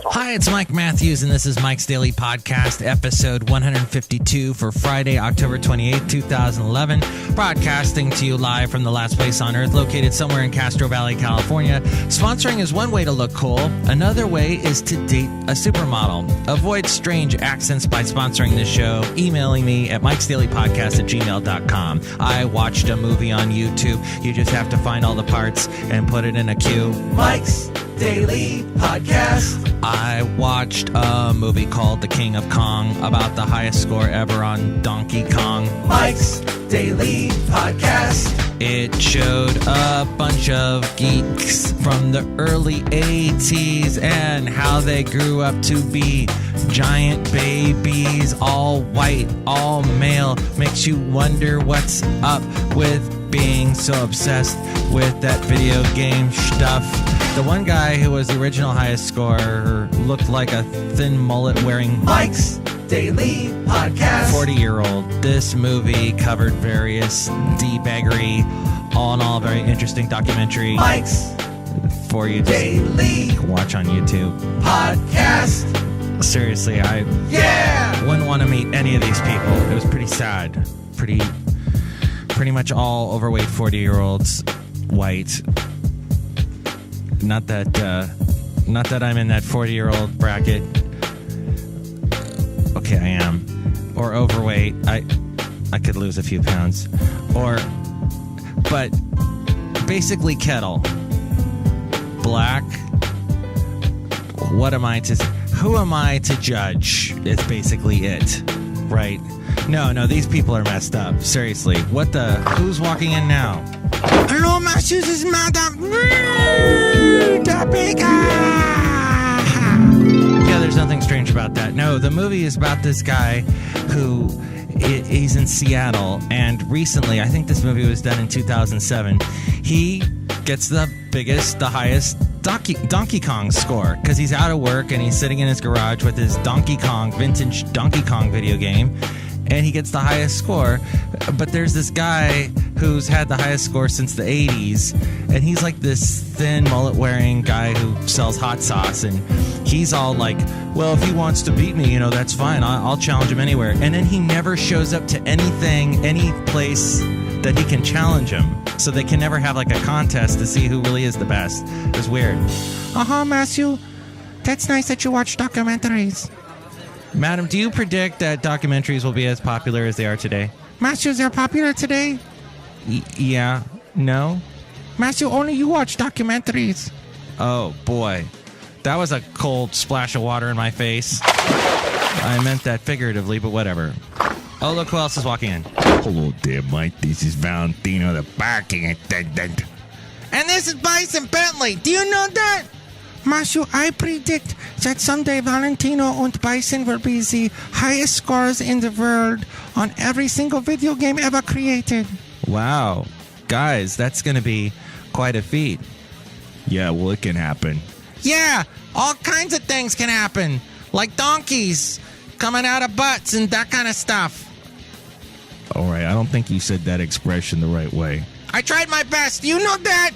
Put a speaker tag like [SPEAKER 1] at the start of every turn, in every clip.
[SPEAKER 1] Hi, it's Mike Matthews, and this is Mike's Daily Podcast, episode 152 for Friday, October 28th, 2011. Broadcasting to you live from the last place on Earth, located somewhere in Castro-Valley, California. Sponsoring is one way to look cool. Another way is to date a supermodel. Avoid strange accents by sponsoring this show, emailing me at mikesdailypodcast@gmail.com. I watched a movie on YouTube. You just have to find all the parts and put it in a queue. Mike's Daily Podcast. I watched a movie called The King of Kong about the highest score ever on Donkey Kong. Mike's Daily Podcast. It showed a bunch of geeks from the early 80s and how they grew up to be giant babies, all white, all male. Makes you wonder what's up with being so obsessed with that video game stuff. The one guy who was the original highest scorer looked like a thin mullet wearing Mike's Daily Podcast 40-year-old. This movie covered various baggery, all in all, very interesting documentary. Mike's for you to watch on YouTube. Podcast. SeriousSeriously, I wouldn't want to meet any of these people. It was pretty sad. Pretty much all overweight 40-year-olds, white. Not that I'm in that 40-year-old bracket. Okay, I am. Or overweight. I could lose a few pounds. But basically kettle. Black. Who am I to judge? It's basically it. Right? No, these people are messed up. Seriously. Who's walking in now? Hello, my shoes is Madame Rootabega. Yeah, there's nothing strange about that. No, the movie is about this guy who he's in Seattle, and recently, I think this movie was done in 2007, he gets the highest Donkey Kong score, because he's out of work and he's sitting in his garage with his vintage Donkey Kong video game, and he gets the highest score. But there's this guy who's had the highest score since the 80s, and he's like this thin mullet-wearing guy who sells hot sauce, and he's all like, well, if he wants to beat me, that's fine. I'll challenge him anywhere. And then he never shows up to any place that he can challenge him. So they can never have like a contest to see who really is the best. It's weird. Matthew. That's nice that you watch documentaries. Madam, do you predict that documentaries will be as popular as they are today? Matthew, they're popular today? Yeah. No? Matthew, only you watch documentaries. Oh, boy. That was a cold splash of water in my face. I meant that figuratively, but whatever. Oh, look who else is walking in.
[SPEAKER 2] Hello there, Mike. This is Valentino the Parking Attendant.
[SPEAKER 1] And this is Bison Bentley. Do you know that? Matthew, I predict that someday Valentino and Bison will be the highest scorers in the world on every single video game ever created. Wow. Guys, that's going to be quite a feat.
[SPEAKER 2] Yeah, well, it can happen.
[SPEAKER 1] Yeah, all kinds of things can happen. Like donkeys coming out of butts and that kind of stuff.
[SPEAKER 2] All right, I don't think you said that expression the right way.
[SPEAKER 1] I tried my best. You know that?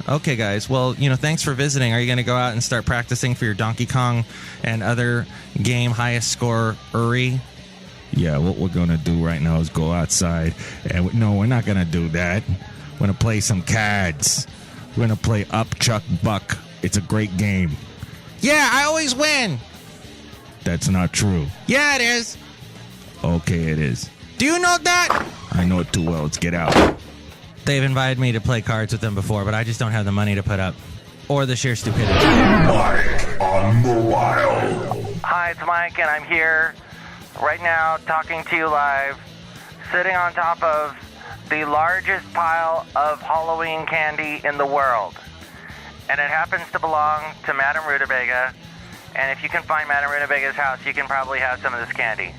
[SPEAKER 1] Okay, guys. Well, thanks for visiting. Are you going to go out and start practicing for your Donkey Kong and other game highest score-ery?
[SPEAKER 2] Yeah, what we're going to do right now is go outside. And no, we're not going to do that. We're going to play some cards. We're going to play Up Chuck Buck. It's a great game.
[SPEAKER 1] Yeah, I always win.
[SPEAKER 2] That's not true.
[SPEAKER 1] Yeah, it is.
[SPEAKER 2] Okay, it is.
[SPEAKER 1] Do you know that?
[SPEAKER 2] I know it too well. Let's get out.
[SPEAKER 1] They've invited me to play cards with them before, but I just don't have the money to put up. Or the sheer stupidity.
[SPEAKER 3] Mike on mobile.
[SPEAKER 4] Hi, it's Mike, and I'm here right now talking to you live, sitting on top of the largest pile of Halloween candy in the world. And it happens to belong to Madame Rootabega. And if you can find Madame Rootabega's house, you can probably have some of this candy.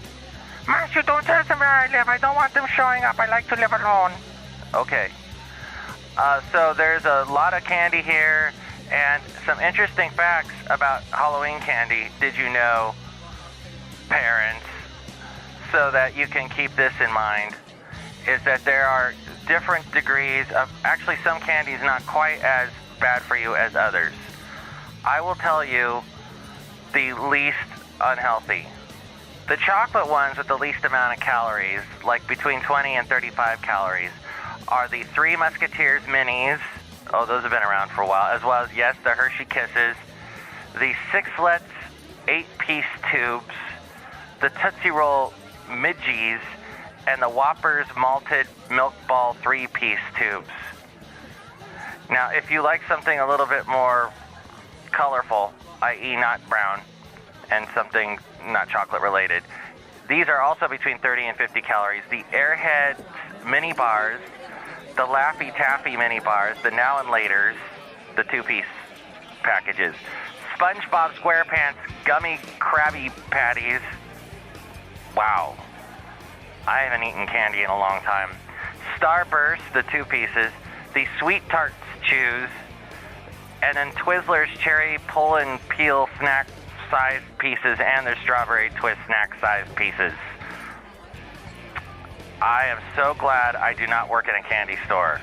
[SPEAKER 4] Matthew, don't tell them where I live. I don't want them showing up. I like to live alone. Okay. So there's a lot of candy here and some interesting facts about Halloween candy. Did you know, parents, so that you can keep this in mind, is that there are different degrees of, actually some candy is not quite as bad for you as others. I will tell you the least unhealthy. The chocolate ones with the least amount of calories, like between 20 and 35 calories, are the Three Musketeers minis. Oh, those have been around for a while. As well as, yes, the Hershey Kisses, the Sixlets 8-piece tubes, the Tootsie Roll Midgies, and the Whoppers Malted Milk Ball 3-piece tubes. Now, if you like something a little bit more colorful, i.e. not brown, and something not chocolate related, these are also between 30 and 50 calories. The Airheads mini bars, the Laffy Taffy mini bars, the Now and Laters, the 2-piece packages, SpongeBob SquarePants gummy Krabby Patties. Wow. I haven't eaten candy in a long time. Starburst, the 2 pieces, the Sweet Tarts Chews, and then Twizzlers Cherry Pull and Peel snack size pieces and their Strawberry Twist snack size pieces. I am so glad I do not work in a candy store.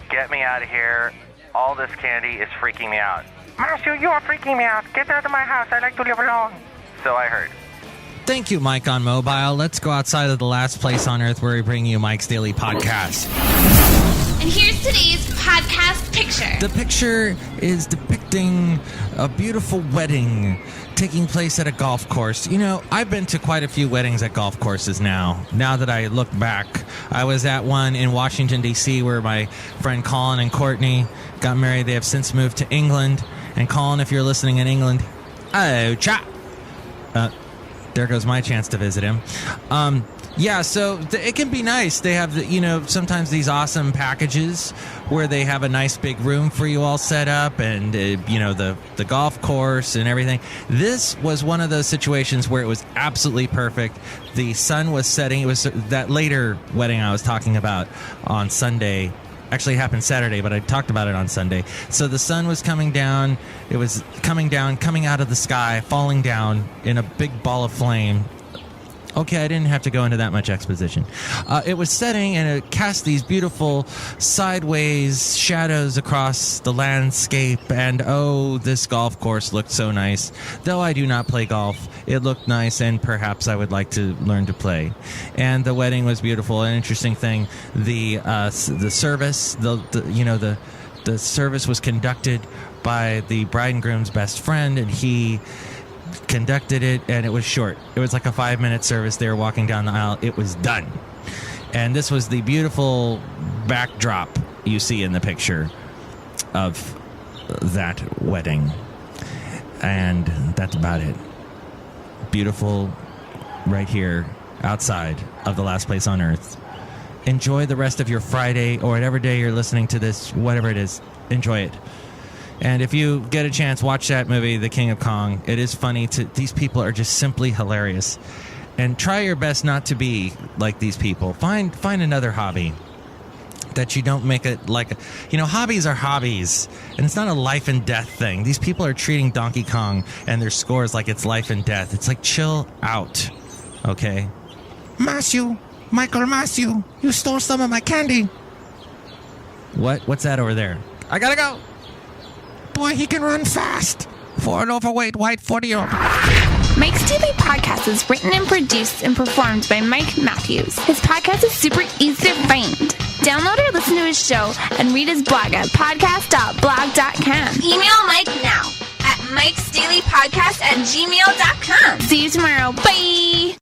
[SPEAKER 4] Get me out of here. All this candy is freaking me out. Matthew, you are freaking me out. Get out of my house. I like to live alone. So I heard.
[SPEAKER 1] Thank you, Mike on Mobile. Let's go outside of the last place on earth where we bring you Mike's Daily Podcast.
[SPEAKER 5] And here's today's podcast picture.
[SPEAKER 1] The picture is depicting a beautiful wedding taking place at a golf course. You know, I've been to quite a few weddings at golf courses now that I look back. I was at one in Washington, D.C. where my friend Colin and Courtney got married. They have since moved to England. And Colin, if you're listening in England, oh, cha! There goes my chance to visit him. Yeah, so it can be nice. They have, sometimes these awesome packages where they have a nice big room for you all set up and, the golf course and everything. This was one of those situations where it was absolutely perfect. The sun was setting. It was that later wedding I was talking about on Sunday. Actually happened Saturday, but I talked about it on Sunday. So the sun was coming down. It was coming down, coming out of the sky, falling down in a big ball of flame. Okay, I didn't have to go into that much exposition. It was setting, and it cast these beautiful sideways shadows across the landscape. And, oh, this golf course looked so nice. Though I do not play golf, it looked nice, and perhaps I would like to learn to play. And the wedding was beautiful. An interesting thing, the service, the service was conducted by the bride and groom's best friend, and he conducted it, and it was short. It was like a 5-minute service. They were walking down the aisle. It was done. And this was the beautiful backdrop you see in the picture of that wedding. And that's about it. Beautiful right here outside of the last place on earth. Enjoy the rest of your Friday or whatever day you're listening to this, whatever it is. Enjoy it. And if you get a chance, watch that movie, The King of Kong. It is funny. These people are just simply hilarious. And try your best not to be like these people. Find another hobby that you don't make it like... hobbies are hobbies. And it's not a life and death thing. These people are treating Donkey Kong and their scores like it's life and death. It's like, chill out. Okay? Michael Matthew, you stole some of my candy. What's that over there? I gotta go. Boy, he can run fast for an overweight white 40-year-old.
[SPEAKER 5] Mike's Daily Podcast is written and produced and performed by Mike Matthews. His podcast is super easy to find. Download or listen to his show and read his blog at podcast.blog.com.
[SPEAKER 6] Email Mike now at mikesdailypodcast@gmail.com.
[SPEAKER 5] See you tomorrow. Bye!